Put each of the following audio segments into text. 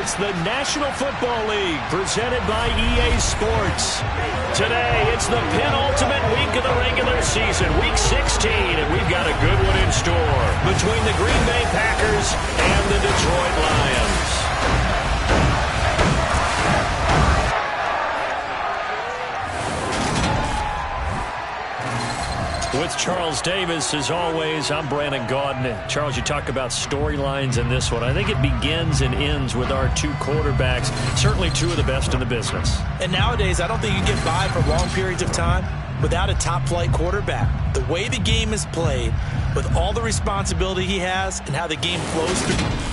It's the National Football League presented by EA Sports. Today, it's the penultimate week of the regular season, week 16, and we've got a good one in store between the Green Bay Packers and the Detroit Lions. With Charles Davis, as always, I'm Brandon Gaudin. Charles, you talk about storylines in this one. I think it begins and ends with our two quarterbacks, certainly two of the best in the business. And nowadays, I don't think you can get by for long periods of time without a top-flight quarterback. The way the game is played, with all the responsibility he has and how the game flows through.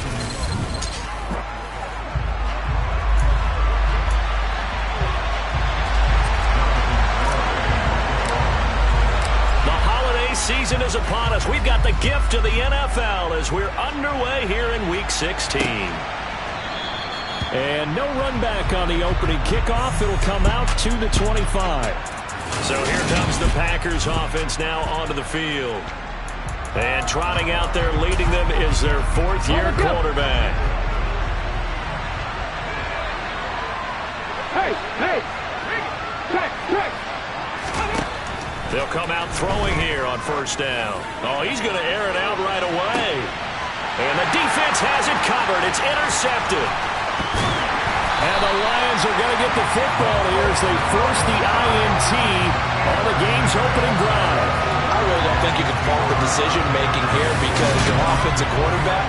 Season is upon us. We've got the gift of the NFL as we're underway here in Week 16. And no run back on the opening kickoff. It'll come out to the 25. So here comes the Packers offense now onto the field. And trotting out there leading them is their fourth-year quarterback. Hey! Check! They'll come out throwing here on first down. Oh, he's going to air it out right away. And the defense has it covered. It's intercepted. And the Lions are going to get the football here as they force the INT on the game's opening drive. I really don't think you can fault the decision-making here because your offensive quarterback,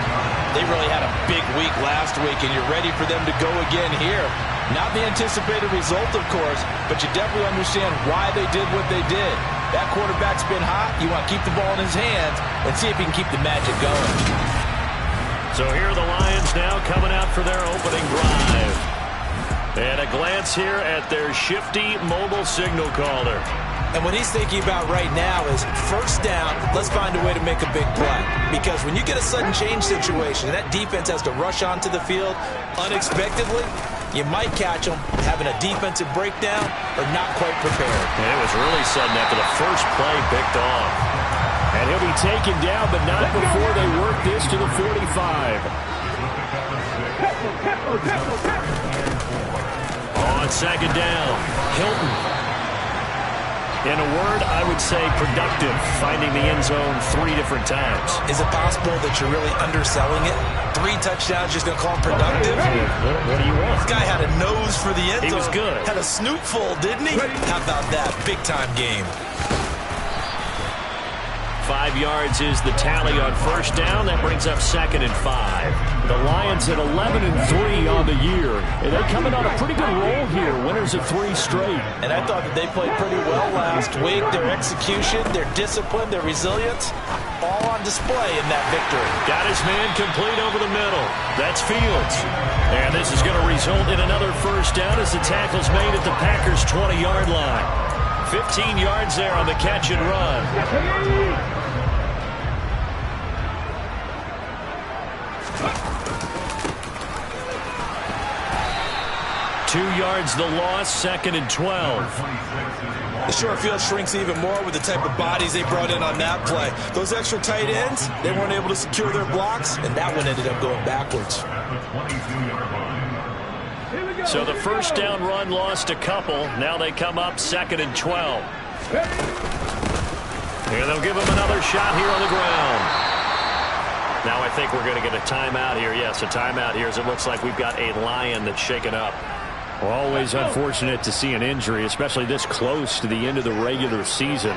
they really had a big week last week, and you're ready for them to go again here. Not the anticipated result, of course, but you definitely understand why they did what they did. That quarterback's been hot. You want to keep the ball in his hands and see if he can keep the magic going. So here are the Lions now coming out for their opening drive. And a glance here at their shifty mobile signal caller. And what he's thinking about right now is first down, let's find a way to make a big play. Because when you get a sudden change situation, that defense has to rush onto the field unexpectedly, you might catch them having a defensive breakdown or not quite prepared. And it was really sudden after the first play picked off. And he'll be taken down, but not before they work this to the 45. On second down, Hilton. In a word, I would say productive, finding the end zone 3 different times. Is it possible that you're really underselling it? 3 touchdowns, just going to call him productive? What do you want? This guy had a nose for the end zone. He was good. Had a snoot full, didn't he? How about that? Big-time game. 5 yards is the tally on first down. That brings up 2nd and 5. The Lions at 11-3 on the year. And they're coming on a pretty good roll here. Winners of 3 straight. And I thought that they played pretty well last week. Their execution, their discipline, their resilience, all on display in that victory. Got his man complete over the middle. That's Fields. And this is going to result in another first down as the tackle's made at the Packers' 20-yard line. 15 yards there on the catch and run. Two yards the loss, 2nd and 12. The short field shrinks even more with the type of bodies they brought in on that play. Those extra tight ends, they weren't able to secure their blocks, and that one ended up going backwards. So the first down run lost a couple. Now they come up 2nd and 12. And they'll give him another shot here on the ground. Now I think we're going to get a timeout here. Yes, a timeout here as it looks like we've got a Lion that's shaken up. Always unfortunate to see an injury, especially this close to the end of the regular season.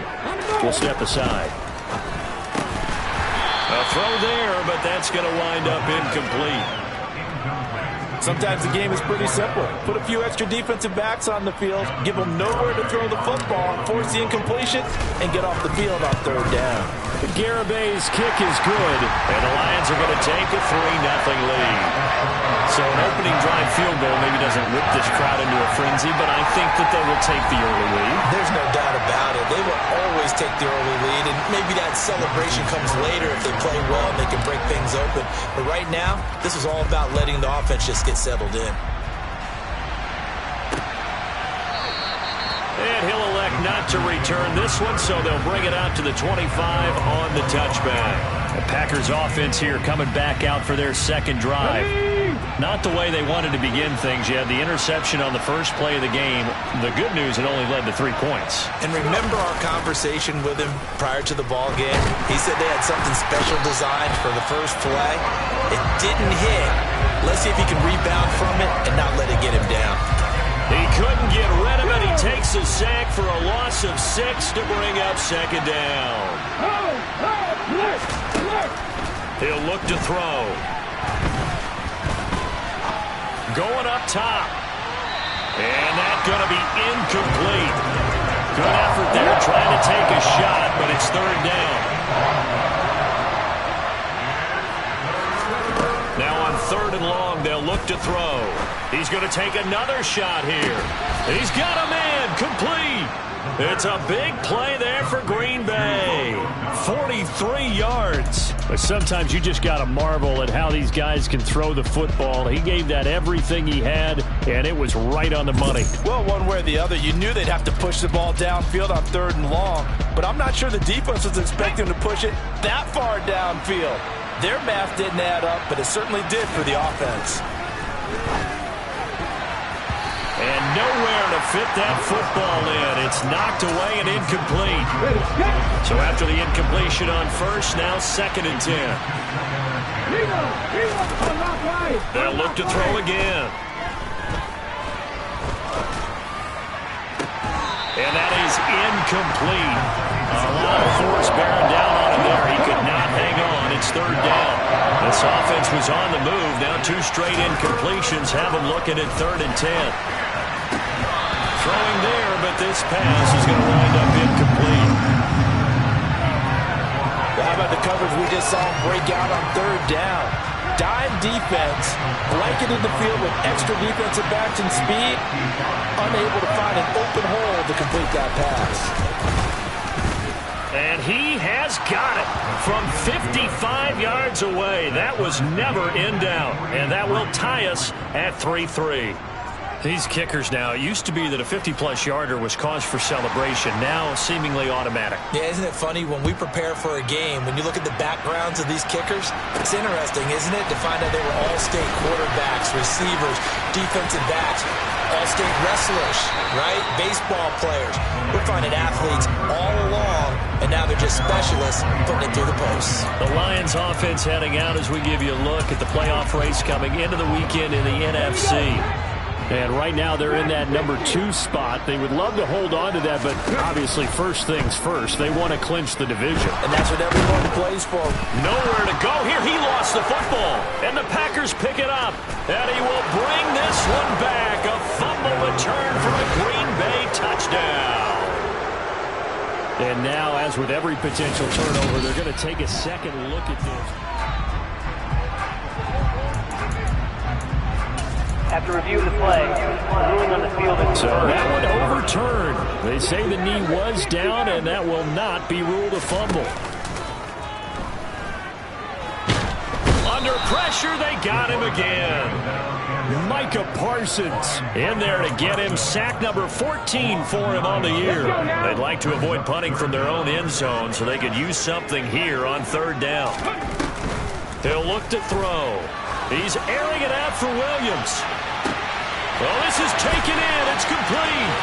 We'll step aside. A throw there, but that's going to wind up incomplete. Sometimes the game is pretty simple. Put a few extra defensive backs on the field, give them nowhere to throw the football, force the incompletion, and get off the field on 3rd down. Garabay's kick is good. And the Lions are going to take a 3-0 lead. So an opening drive field goal maybe doesn't whip this crowd into a frenzy, but I think that they will take the early lead. There's no doubt about it. They will always take the early lead, and maybe that celebration comes later if they play well and they can break things open. But right now, this is all about letting the offense just get settled in. And he'll elect not to return this one, so they'll bring it out to the 25 on the touchback. The Packers offense here coming back out for their second drive. Not the way they wanted to begin things. You had the interception on the first play of the game. The good news, it only led to 3 points. And remember our conversation with him prior to the ball game? He said they had something special designed for the first play. It didn't hit. Let's see if he can rebound from it and not let it get him down. He couldn't get rid of it. He takes a sack for a loss of 6 to bring up second down. He'll look to throw. Going up top. And that's going to be incomplete. Good effort there trying to take a shot, but it's third down. Now on 3rd and long, they'll look to throw. He's going to take another shot here. He's got a man complete. It's a big play there for Green Bay. 43 yards. But sometimes you just got to marvel at how these guys can throw the football. He gave that everything he had, and it was right on the money. Well, one way or the other, you knew they'd have to push the ball downfield on 3rd and long, but I'm not sure the defense was expecting to push it that far downfield. Their math didn't add up, but it certainly did for the offense. And nowhere to fit that football in. It's knocked away and incomplete. So after the incompletion on first, now 2nd and 10. They'll look to throw again. And that is incomplete. A lot of force bearing down on him there. He could not hang on. It's 3rd down. This offense was on the move. Now 2 straight incompletions have them looking at 3rd and 10. Throwing there, but this pass is going to wind up incomplete. Well, how about the coverage we just saw him break out on 3rd down? Dime defense, blanketed the field with extra defensive backs and speed, unable to find an open hole to complete that pass. And he has got it from 55 yards away. That was never in doubt, and that will tie us at 3-3. These kickers now, it used to be that a 50-plus yarder was cause for celebration. Now seemingly automatic. Yeah, isn't it funny when we prepare for a game, when you look at the backgrounds of these kickers, it's interesting, isn't it, to find out they were all-state quarterbacks, receivers, defensive backs, all-state wrestlers, right? Baseball players. We're finding athletes all along, and now they're just specialists putting it through the posts. The Lions offense heading out as we give you a look at the playoff race coming into the weekend in the NFC. And right now they're in that number 2 spot. They would love to hold on to that, but obviously first things first. They want to clinch the division. And that's what everyone plays for. Nowhere to go here. He lost the football. And the Packers pick it up. And he will bring this one back. A fumble return for a Green Bay touchdown. And now, as with every potential turnover, they're going to take a second look at this. After review of the play, ruling on the field is so that one overturned. They say the knee was down, and that will not be ruled a fumble. Under pressure, they got him again. Micah Parsons in there to get him. Sack number 14 for him on the year. They'd like to avoid punting from their own end zone so they could use something here on 3rd down. He'll look to throw. He's airing it out for Williams. Well, this is taken in. It's complete.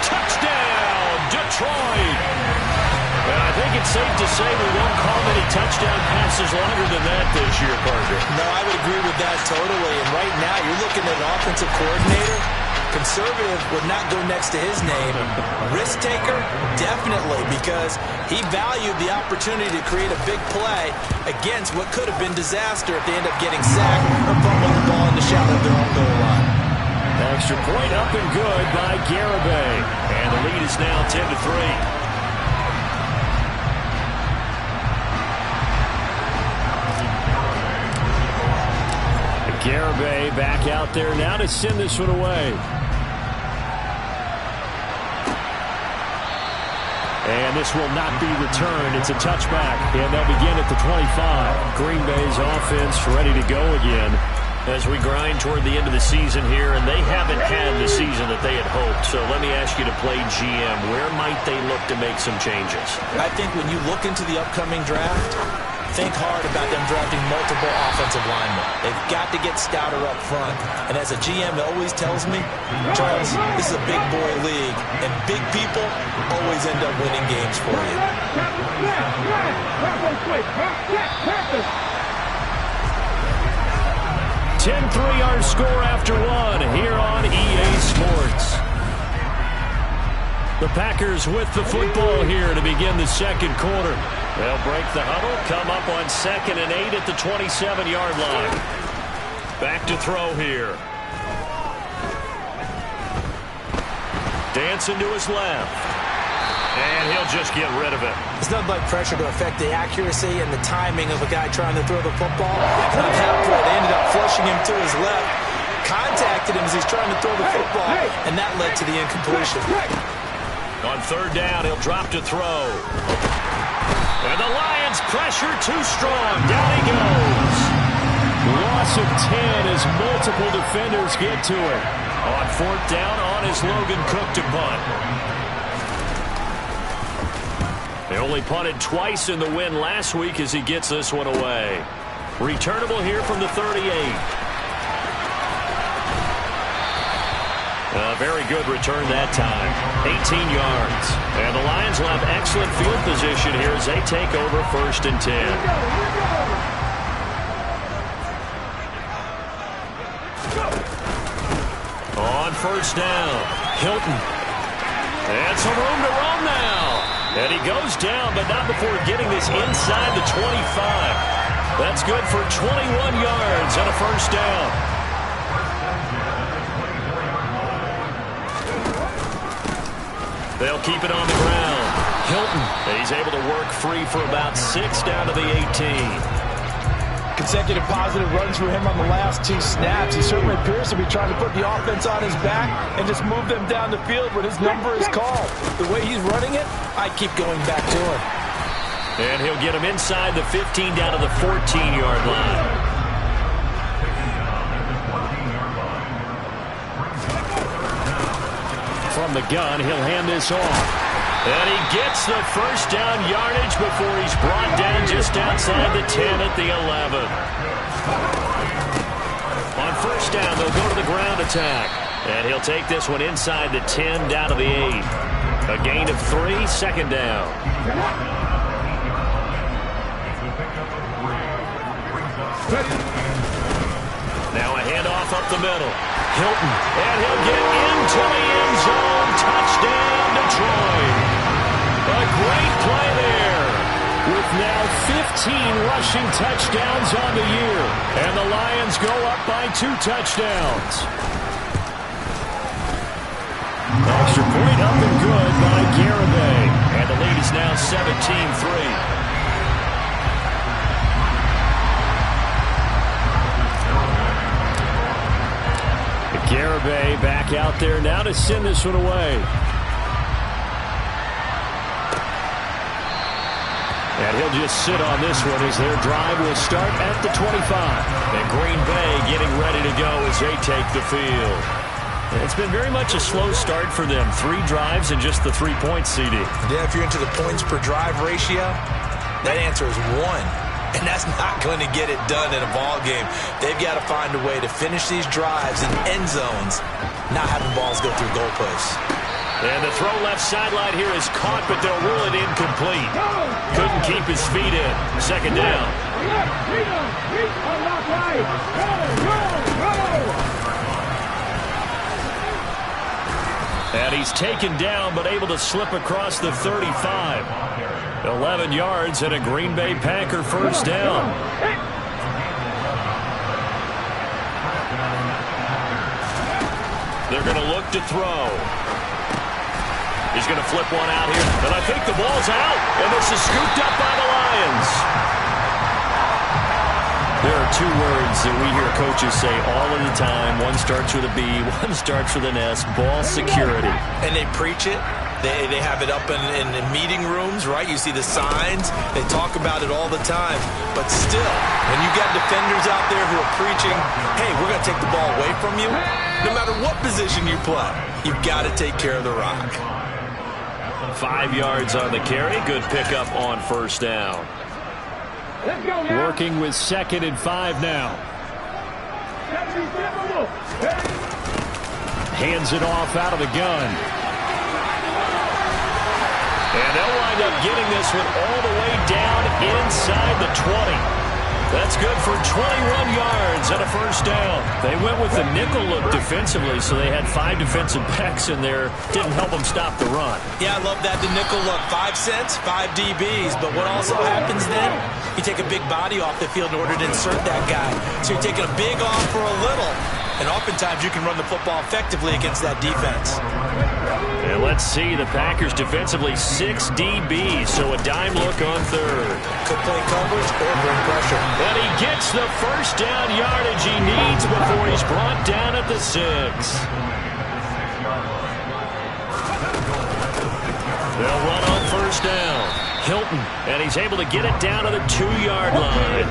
Touchdown, Detroit. And I think it's safe to say we won't call many touchdown passes longer than that this year, Parker. No, I would agree with that totally. And right now, you're looking at an offensive coordinator. Conservative would not go next to his name. Risk taker, definitely, because he valued the opportunity to create a big play against what could have been disaster if they end up getting sacked or fumbling the ball in the shadow of their own goal line. Extra point up and good by Garibay. And the lead is now 10-3. Garibay back out there now to send this one away. And this will not be returned. It's a touchback, and they'll begin at the 25. Green Bay's offense ready to go again. As we grind toward the end of the season here, and they haven't had the season that they had hoped. So let me ask you to play GM. Where might they look to make some changes? I think when you look into the upcoming draft, think hard about them drafting multiple offensive linemen. They've got to get stouter up front. And as a GM always tells me, Charles, this is a big boy league, and big people always end up winning games for you. 10-3 our score after one here on EA Sports. The Packers with the football here to begin the second quarter. They'll break the huddle, come up on 2nd and 8 at the 27-yard line. Back to throw here. Dancing to his left. And he'll just get rid of it. It's nothing like pressure to affect the accuracy and the timing of a guy trying to throw the football. And on that play, they ended up flushing him to his left, contacted him as he's trying to throw the football, and that led to the incompletion. On 3rd down, he'll drop to throw. And the Lions pressure too strong. Down he goes. Loss of 10 as multiple defenders get to it. On 4th down, on is Logan Cook to punt. They only punted twice in the win last week as he gets this one away. Returnable here from the 38. A very good return that time. 18 yards. And the Lions will have excellent field position here as they take over 1st and 10. On 1st down, Hilton. And some room to roam now. And he goes down, but not before getting this inside the 25. That's good for 21 yards and a 1st down. They'll keep it on the ground. Hilton, he's able to work free for about 6 down to the 18. Consecutive positive runs for him on the last 2 snaps. He certainly appears to be trying to put the offense on his back and just move them down the field when his number is called. The way he's running it, I keep going back to him. And he'll get him inside the 15 down to the 14-yard line. From the gun, he'll hand this off. And he gets the 1st down yardage before he's brought down just outside the 10 at the 11. On 1st down, they'll go to the ground attack. And he'll take this one inside the 10 down to the 8. A gain of 3, 2nd down. Now a handoff up the middle. Hilton, and he'll get into the end zone. Touchdown, Detroit. A great play there. With now 15 rushing touchdowns on the year. And the Lions go up by 2 touchdowns. Extra point up and good by Garibay. And the lead is now 17-3. Garibay back out there now to send this one away. And he'll just sit on this one as their drive will start at the 25. And Green Bay getting ready to go as they take the field. It's been very much a slow start for them. 3 drives and just the 3 points, CD. Yeah, if you're into the points per drive ratio, that answer is 1. And that's not going to get it done in a ball game. They've got to find a way to finish these drives in end zones, not having balls go through goalposts. And the throw left sideline here is caught, but they'll rule it incomplete. Couldn't keep his feet in. 2nd down. And he's taken down, but able to slip across the 35. 11 yards and a Green Bay Packer 1st down. They're going to look to throw. He's going to flip one out here, and I think the ball's out, and this is scooped up by the Lions. There are 2 words that we hear coaches say all of the time. One starts with a B, one starts with an S. Ball security. And they preach it, They have it up in meeting rooms, right? You see the signs. They talk about it all the time. But still, when you got defenders out there who are preaching, hey, we're going to take the ball away from you, no matter what position you play, you've got to take care of the rock. 5 yards on the carry. Good pickup on first down. Let's go now. Working with 2nd and 5 now. Hands it off out of the gun. And they'll wind up getting this one all the way down inside the 20. That's good for 21 yards and a first down. They went with the nickel look defensively, so they had 5 defensive backs in there. Didn't help them stop the run. Yeah, I love that, the nickel look. 5 cents, 5 DBs. But what also happens then, you take a big body off the field in order to insert that guy. So you're taking a big off for a little. And oftentimes you can run the football effectively against that defense. And let's see, the Packers defensively 6 DBs, so a dime look on third. Could play coverage or bring pressure. And he gets the first down yardage he needs before he's brought down at the 6. They'll run on first down. Hilton, and he's able to get it down to the 2-yard line.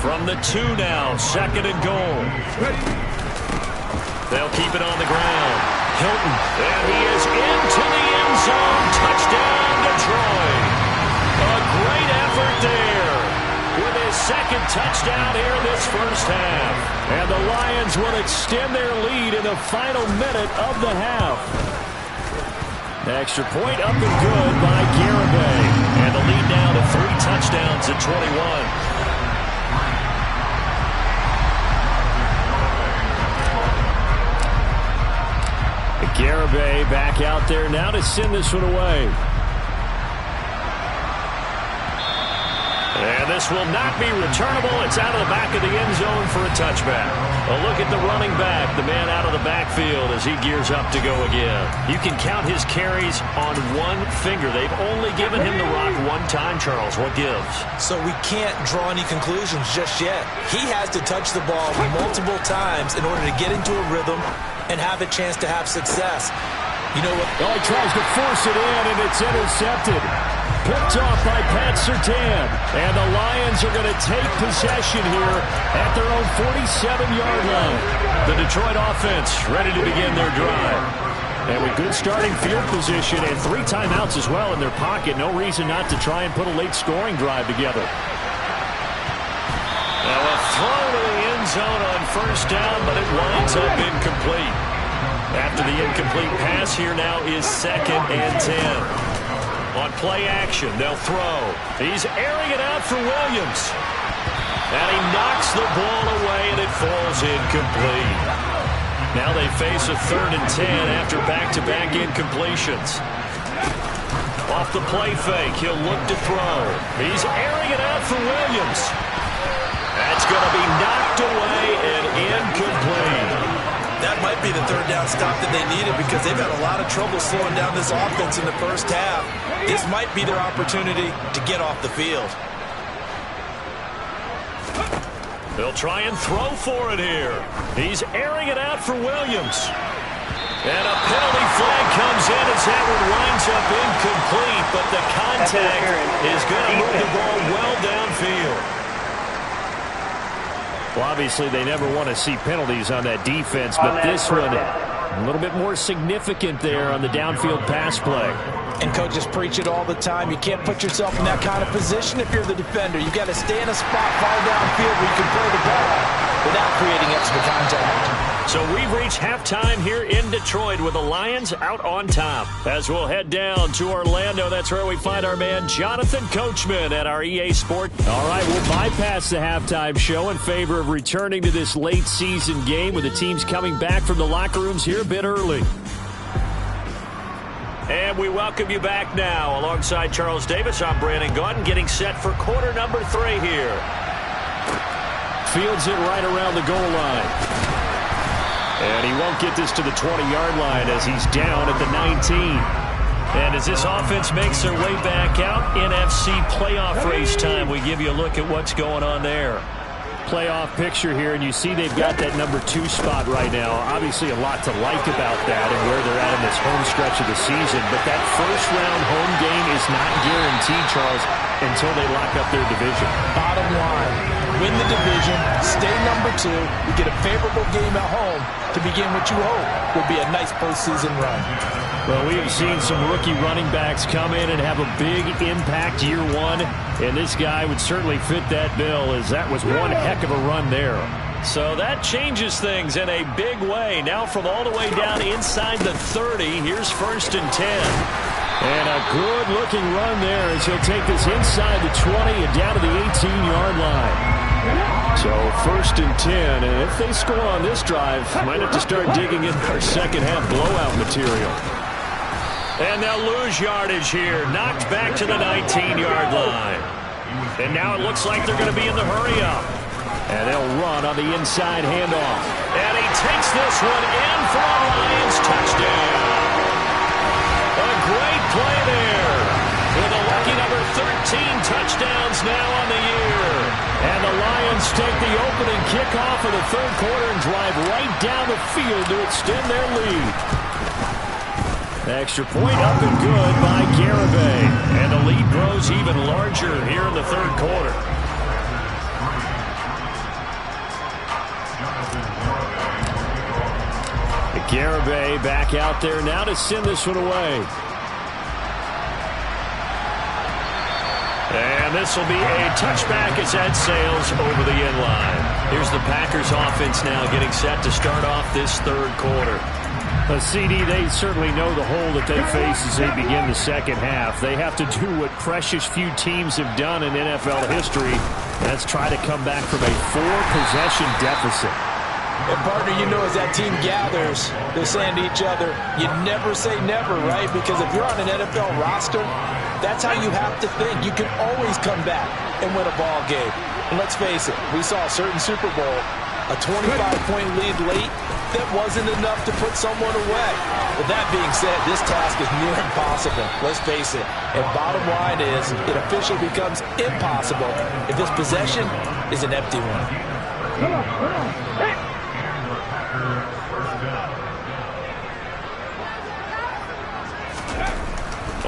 From the 2 now, 2nd and goal. They'll keep it on the ground. Hilton, and he is into the end zone. Touchdown, Detroit. A great effort there with his 2nd touchdown here in this first half. And the Lions will extend their lead in the final minute of the half. Extra point up and good by Garibay. And the lead now to 3 touchdowns at 21. Garibay back out there now to send this one away. And this will not be returnable. It's out of the back of the end zone for a touchback. A look at the running back, the man out of the backfield as he gears up to go again. You can count his carries on one finger. They've only given him the rock one time, Charles. What gives? So we can't draw any conclusions just yet. He has to touch the ball multiple times in order to get into a rhythm and have a chance to have success. You know what? Oh, he tries to force it in, and it's intercepted. Picked off by Pat Surtain. And the Lions are going to take possession here at their own 47-yard line. The Detroit offense ready to begin their drive. And with good starting field position and 3 timeouts as well in their pocket, no reason not to try and put a late scoring drive together. Now a throw to the end zone on first down, but it winds up incomplete. After the incomplete pass, here now is 2nd and 10. On play action, they'll throw. He's airing it out for Williams. And he knocks the ball away, and it falls incomplete. Now they face a 3rd and 10 after back-to-back incompletions. Off the play fake, he'll look to throw. He's airing it out for Williams. That's going to be knocked away and incomplete. That might be the 3rd down stop that they needed because they've had a lot of trouble slowing down this offense in the first half. This might be their opportunity to get off the field. They'll try and throw for it here. He's airing it out for Williams. And a penalty flag comes in as that one winds up incomplete, but the contact is going to move the ball well downfield. Well, obviously, they never want to see penalties on that defense, but this one a little bit more significant there on the downfield pass play. And coaches preach it all the time. You can't put yourself in that kind of position if you're the defender. You've got to stay in a spot far downfield where you can throw the ball without creating extra contact. So we've reached halftime here in Detroit with the Lions out on top. As we'll head down to Orlando, that's where we find our man Jonathan Coachman at our EA Sport. All right, we'll bypass the halftime show in favor of returning to this late season game with the teams coming back from the locker rooms here a bit early. And we welcome you back now. Alongside Charles Davis, I'm Brandon Gaudin, getting set for quarter number 3 here. Fields it right around the goal line. And he won't get this to the 20-yard line as he's down at the 19. And as this offense makes their way back out, NFC playoff race time, we give you a look at what's going on there. playoff picture here, and you see they've got that number 2 spot right now. Obviously a lot to like about that and where they're at in this home stretch of the season, but that first-round home game is not guaranteed, Charles, until they lock up their division. Bottom line, win the division, stay number 2, you get a favorable game at home to begin what you hope will be a nice postseason run. Well, we have seen some rookie running backs come in and have a big impact year 1, and this guy would certainly fit that bill, as that was one heck of a run there. So that changes things in a big way. Now from all the way down inside the 30, here's 1st and 10. And a good-looking run there as he'll take this inside the 20 and down to the 18-yard line. So 1st and 10, and if they score on this drive, might have to start digging in our second-half blowout material. And they'll lose yardage here. Knocked back to the 19-yard line. And now it looks like they're going to be in the hurry-up. And they'll run on the inside handoff. And he takes this one in for a Lions touchdown. A great play there. With a lucky number 13 touchdowns now on the year. And the Lions take the opening kickoff of the 3rd quarter and drive right down the field to extend their lead. Extra point up and good by Garibay. And the lead grows even larger here in the 3rd quarter. Garibay back out there now to send this one away. And this will be a touchback as that sails over the end line. Here's the Packers offense now getting set to start off this 3rd quarter. A CD, they certainly know the hole that they face as they begin the second half. They have to do what precious few teams have done in NFL history. That's try to come back from a 4-possession deficit. And partner, you know, as that team gathers, they're saying to each other, you never say never, right? Because if you're on an NFL roster, that's how you have to think. You can always come back and win a ball game. And let's face it, we saw a certain Super Bowl, a 25-point lead late, that wasn't enough to put someone away. With that being said, this task is near impossible. Let's face it. And bottom line is, it officially becomes impossible if this possession is an empty one.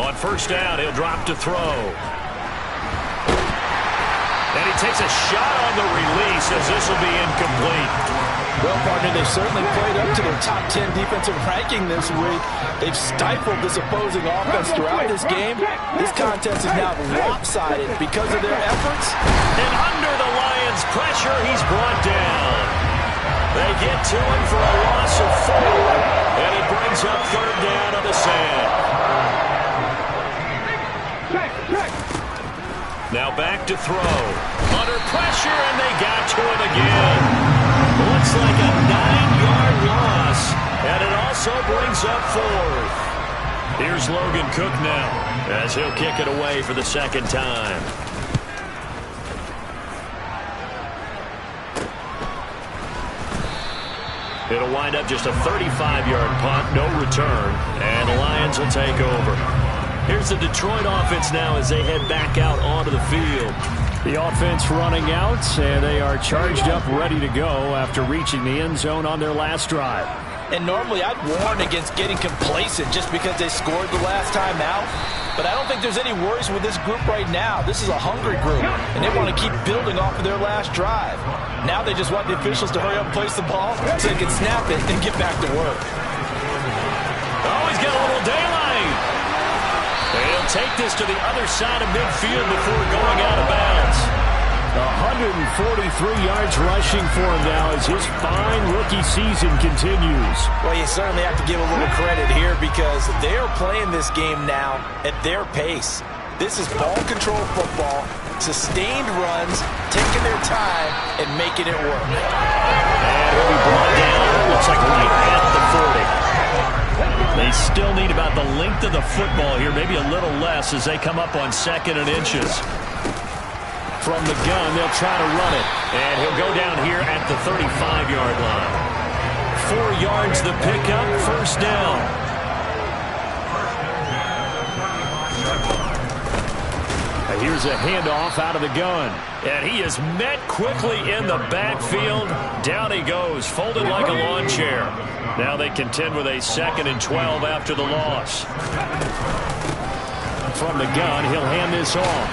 On 1st down, he'll drop to throw. And he takes a shot on the release as this will be incomplete. Well, partner, they've certainly played up to their top 10 defensive ranking this week. They've stifled this opposing offense throughout this game. This contest is now lopsided because of their efforts. And under the Lions' pressure, he's brought down. They get to him for a loss of 4, and it brings up 3rd down on the sand. Now back to throw. Under pressure, and they got to him again. Looks like a 9-yard loss, and it also brings up 4th. Here's Logan Cook now, as he'll kick it away for the 2nd time. It'll wind up just a 35-yard punt, no return, and the Lions will take over. Here's the Detroit offense now as they head back out onto the field. The offense running out, and they are charged up, ready to go after reaching the end zone on their last drive. And normally I'd warn against getting complacent just because they scored the last time out. But I don't think there's any worries with this group right now. This is a hungry group, and they want to keep building off of their last drive. Now they just want the officials to hurry up and place the ball so they can snap it and get back to work. Oh, he's got a little daylight. He'll take this to the other side of midfield before going out of bounds. 143 yards rushing for him now as his fine rookie season continues. Well, you certainly have to give a little credit here because they're playing this game now at their pace. This is ball control football, sustained runs, taking their time, and making it work. And he'll be brought down, looks like right at the 40. They still need about the length of the football here, maybe a little less as they come up on 2nd and inches. From the gun, they'll try to run it. And he'll go down here at the 35-yard line. 4 yards the pickup, 1st down. Here's a handoff out of the gun. And he is met quickly in the backfield. Down he goes, folded like a lawn chair. Now they contend with a 2nd and 12 after the loss. From the gun, he'll hand this off.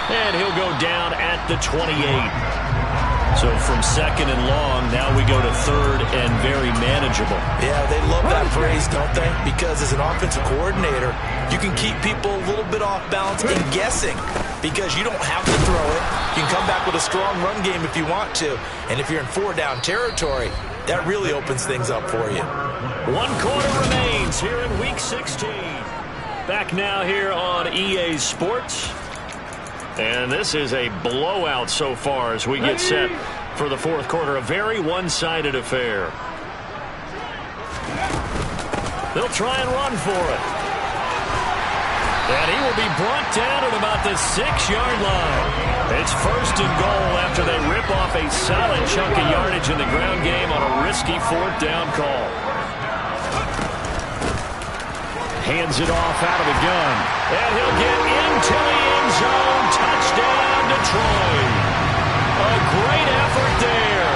And he'll go down at the 28. So from 2nd and long, now we go to 3rd and very manageable. Yeah, they love that phrase, don't they? Because as an offensive coordinator, you can keep people a little bit off balance and guessing because you don't have to throw it. You can come back with a strong run game if you want to. And if you're in 4-down territory, that really opens things up for you. 1 quarter remains here in Week 16. Back now here on EA Sports. And this is a blowout so far as we get set for the 4th quarter. A very one-sided affair. They'll try and run for it. And he will be brought down at about the 6-yard line. It's 1st and goal after they rip off a solid chunk of yardage in the ground game on a risky 4th down call. Hands it off out of the gun. And he'll get into the end zone. Touchdown, Detroit. A great effort there.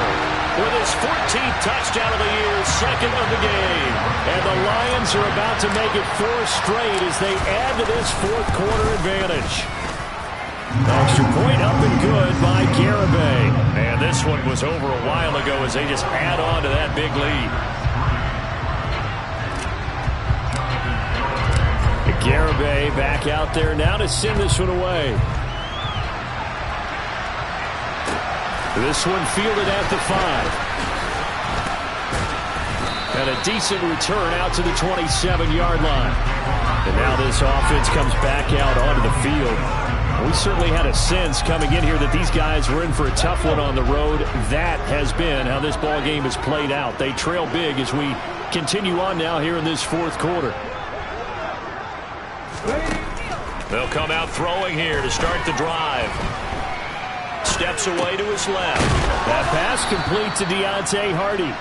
With his 14th touchdown of the year, 2nd of the game. And the Lions are about to make it 4 straight as they add to this 4th quarter advantage. Extra point up and good by Garibay. And this one was over a while ago as they just add on to that big lead. Garibay back out there now to send this one away. This one fielded at the 5. And a decent return out to the 27-yard line. And now this offense comes back out onto the field. We certainly had a sense coming in here that these guys were in for a tough one on the road. That has been how this ball game has played out. They trail big as we continue on now here in this 4th quarter. They'll come out throwing here to start the drive. Steps away to his left. That pass complete to Deontay Hardy.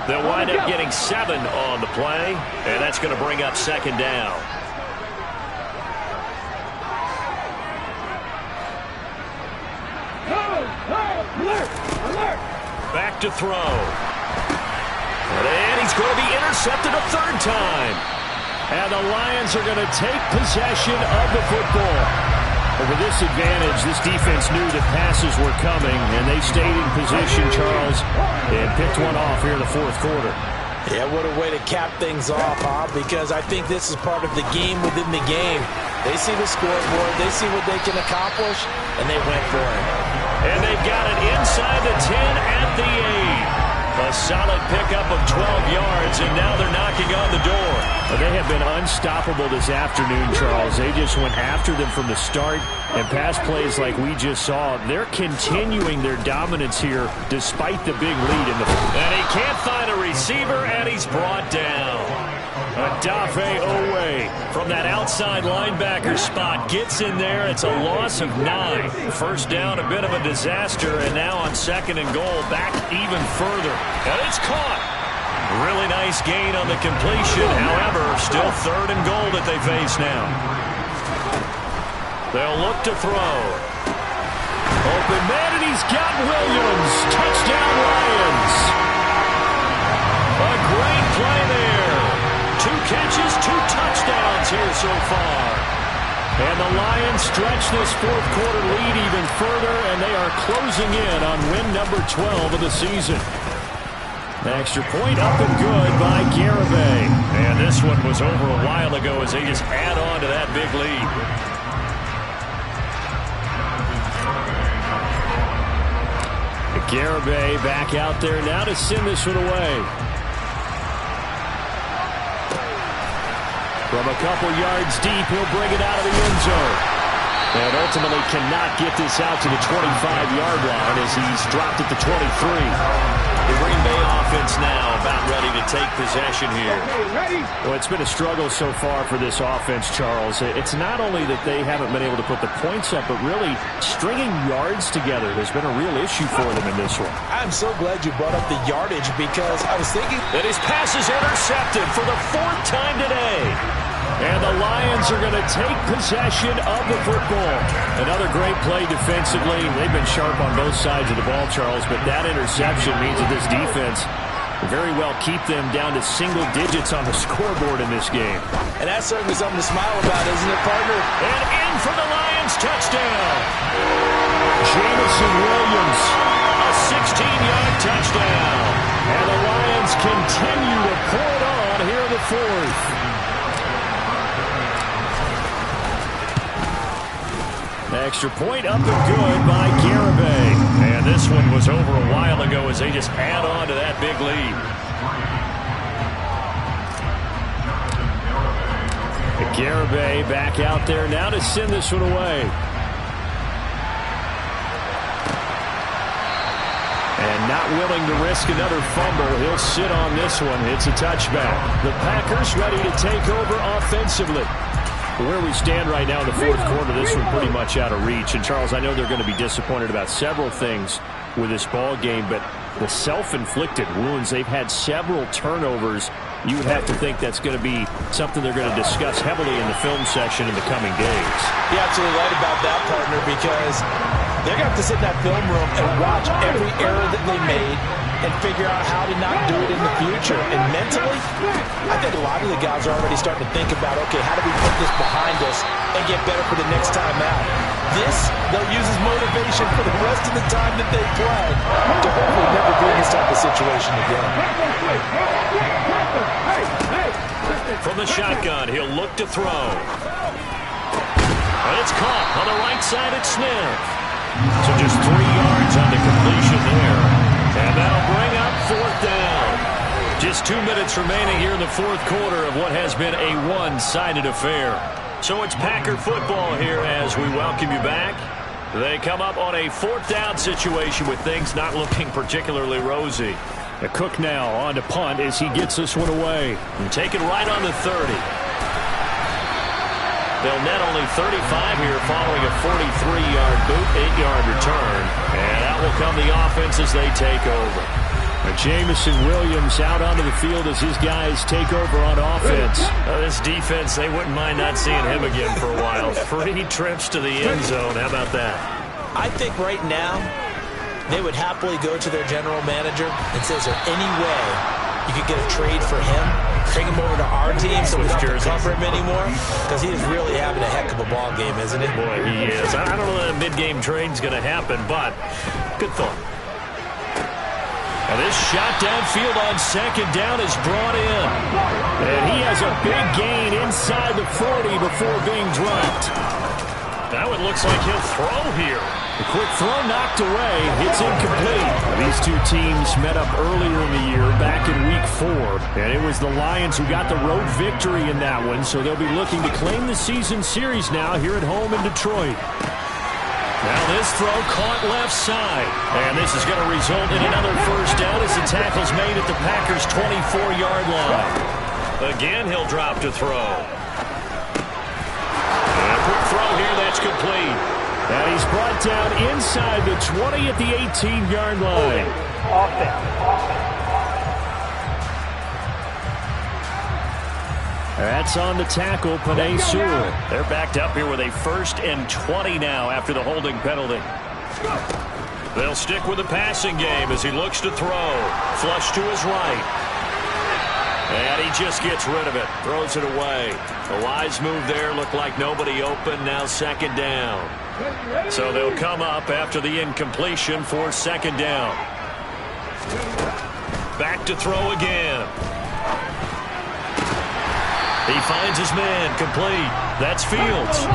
They'll wind up getting 7 on the play, and that's going to bring up 2nd down. Back to throw. And he's going to be intercepted a 3rd time. And the Lions are going to take possession of the football. But with this advantage, this defense knew that passes were coming, and they stayed in position, Charles, and picked one off here in the 4th quarter. Yeah, what a way to cap things off, huh? Because I think this is part of the game within the game. They see the scoreboard, they see what they can accomplish, and they went for it. And they've got it inside the 10 at the 8. A solid pickup of 12 yards, and now they're knocking on the door. Well, they have been unstoppable this afternoon, Charles. They just went after them from the start, and pass plays like we just saw. They're continuing their dominance here despite the big lead in the... And he can't find a receiver, and he's brought down. Odafe Oweh from that outside linebacker spot gets in there. It's a loss of 9. 1st down, a bit of a disaster, and now on 2nd and goal, back even further. And it's caught. Really nice gain on the completion. However, still 3rd and goal that they face now. They'll look to throw. Open man, and he's got Williams. Touchdown, Lions. A great play there. 2 catches, 2 touchdowns here so far. And the Lions stretch this 4th quarter lead even further, and they are closing in on win number 12 of the season. Extra point up and good by Garibay. And this one was over a while ago as they just add on to that big lead. Garibay back out there now to send this one away. From a couple yards deep, he'll bring it out of the end zone. And ultimately cannot get this out to the 25-yard line as he's dropped at the 23. The Green Bay offense now about ready to take possession here. Well, it's been a struggle so far for this offense, Charles. It's not only that they haven't been able to put the points up, but really stringing yards together has been a real issue for them in this one. I'm so glad you brought up the yardage because I was thinking that his pass is intercepted for the 4th time today. And the Lions are going to take possession of the football. Another great play defensively. They've been sharp on both sides of the ball, Charles, but that interception means that this defense will very well keep them down to single digits on the scoreboard in this game. And that's certainly something to smile about, isn't it, partner? And in for the Lions touchdown. Jameson Williams. A 16-yard touchdown. And the Lions continue to pour it on here in the fourth. Extra point up and good by Garibay. And this one was over a while ago as they just add on to that big lead. Garibay back out there now to send this one away. And not willing to risk another fumble. He'll sit on this one. It's a touchback. The Packers ready to take over offensively. Where we stand right now in the fourth quarter, this one pretty much out of reach. And, Charles, I know they're going to be disappointed about several things with this ball game, but the self-inflicted wounds, they've had several turnovers. You would have to think that's going to be something they're going to discuss heavily in the film session in the coming days. You're absolutely right about that, partner, because they're going to have to sit in that film room and watch every error that they made and figure out how to not do it in the future. And mentally, I think a lot of the guys are already starting to think about, okay, how do we put this behind us and get better for the next time out? This, they'll use as motivation for the rest of the time that they play to hopefully never be in this type of situation again. From the shotgun, he'll look to throw. And it's caught on the right side at Smith. So just 3 yards on the completion there. And that'll bring up fourth down. Just 2 minutes remaining here in the fourth quarter of what has been a one-sided affair. So it's Packer football here as we welcome you back. They come up on a fourth down situation with things not looking particularly rosy. The Cook now on to punt as he gets this one away. And take it right on the 30. They'll net only 35 here following a 43-yard boot, 8-yard return. And out will come the offense as they take over. Jameson Williams out onto the field as his guys take over on offense. This defense, they wouldn't mind not seeing him again for a while. 3 trips to the end zone. How about that? I think right now they would happily go to their general manager and say, is there any way you could get a trade for him? Bring him over to our team so we don't have to cover him anymore? Because he is really having a heck of a ball game, isn't he? Boy, he is. I don't know that a mid-game trade's going to happen, but good thought. And this shot downfield on second down is brought in. And he has a big gain inside the 40 before being dropped. Now it looks like he'll throw here. The quick throw knocked away. It's incomplete. These two teams met up earlier in the year, back in Week 4. And it was the Lions who got the road victory in that one, so they'll be looking to claim the season series now here at home in Detroit. Now this throw caught left side. And this is going to result in another first down as the tackle's made at the Packers' 24-yard line. Again, he'll drop to throw. And a quick throw here, that's complete. And he's brought down inside the 20 at the 18-yard line. That's on the tackle, Penei Sewell. They're backed up here with a 1st and 20 now after the holding penalty. They'll stick with the passing game as he looks to throw. Flush to his right. And he just gets rid of it. Throws it away. A wise move there. Looked like nobody open. Now second down. So they'll come up after the incompletion for second down. Back to throw again. He finds his man, complete. That's Fields.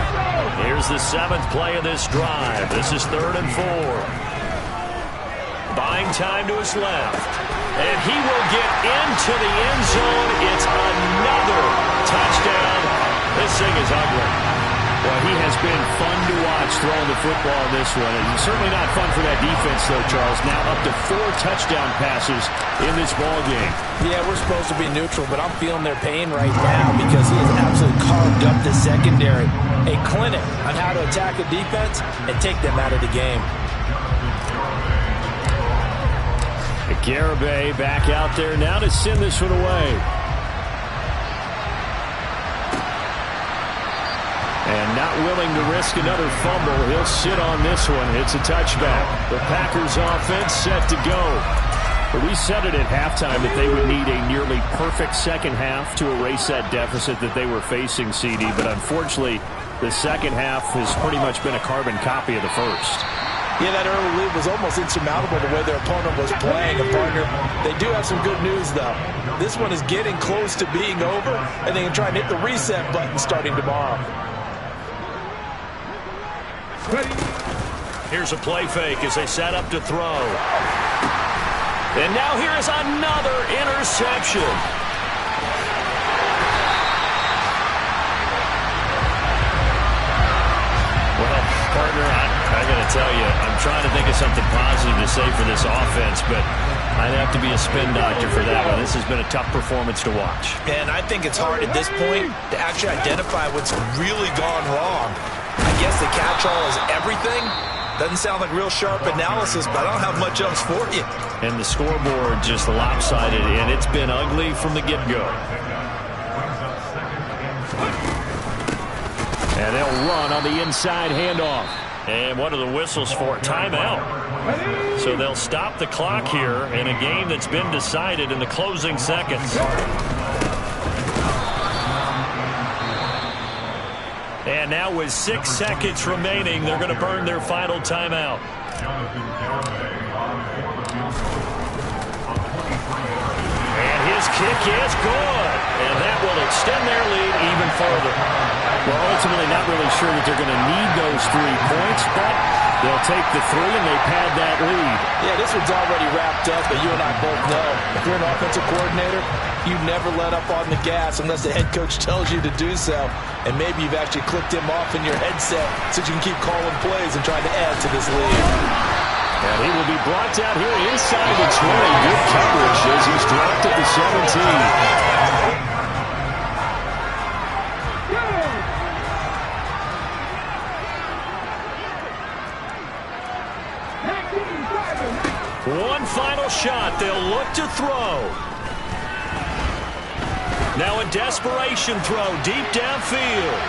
Here's the 7th play of this drive. This is 3rd and 4. Buying time to his left. And he will get into the end zone. It's another touchdown. This thing is ugly. Well, he has been fun to watch throwing the football in this one. And certainly not fun for that defense, though, Charles. Now up to 4 touchdown passes in this ball game. Yeah, we're supposed to be neutral, but I'm feeling their pain right now because he has absolutely carved up the secondary. A clinic on how to attack a defense and take them out of the game. Garibay back out there now to send this one away. And not willing to risk another fumble. He'll sit on this one. It's a touchback. The Packers offense set to go. We said it at halftime that they would need a nearly perfect second half to erase that deficit that they were facing, CD. But unfortunately, the second half has pretty much been a carbon copy of the first. Yeah, that early lead was almost insurmountable the way their opponent was playing. And partner, they do have some good news, though. This one is getting close to being over, and they can try and hit the reset button starting tomorrow. Here's a play fake as they set up to throw. And now here is another interception. Well, partner, I got to tell you, I'm trying to think of something positive to say for this offense, but I'd have to be a spin doctor for that one. This has been a tough performance to watch. And I think it's hard at this point to actually identify what's really gone wrong. I guess the catch-all is everything. Doesn't sound like real sharp analysis, but I don't have much else for you. And the scoreboard just lopsided, and it's been ugly from the get-go. And they'll run on the inside handoff. And what are the whistles for? Timeout. So they'll stop the clock here in a game that's been decided in the closing seconds. And now with 6 seconds remaining, they're going to burn their final timeout. And his kick is good. And that will extend their lead even further. Well, ultimately not really sure that they're going to need those 3 points, but they'll take the 3 and they pad that lead. Yeah, this one's already wrapped up, but you and I both know if you're an offensive coordinator, you never let up on the gas unless the head coach tells you to do so. And maybe you've actually clicked him off in your headset so you can keep calling plays and trying to add to this lead. And he will be brought down here inside the 20. Good coverage as he's dropped at the 17. One final shot. They'll look to throw. Now a desperation throw deep downfield.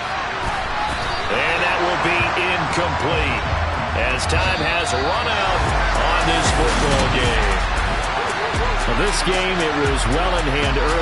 And that will be incomplete as time has run out on this football game. Well, this game, it was well in hand early.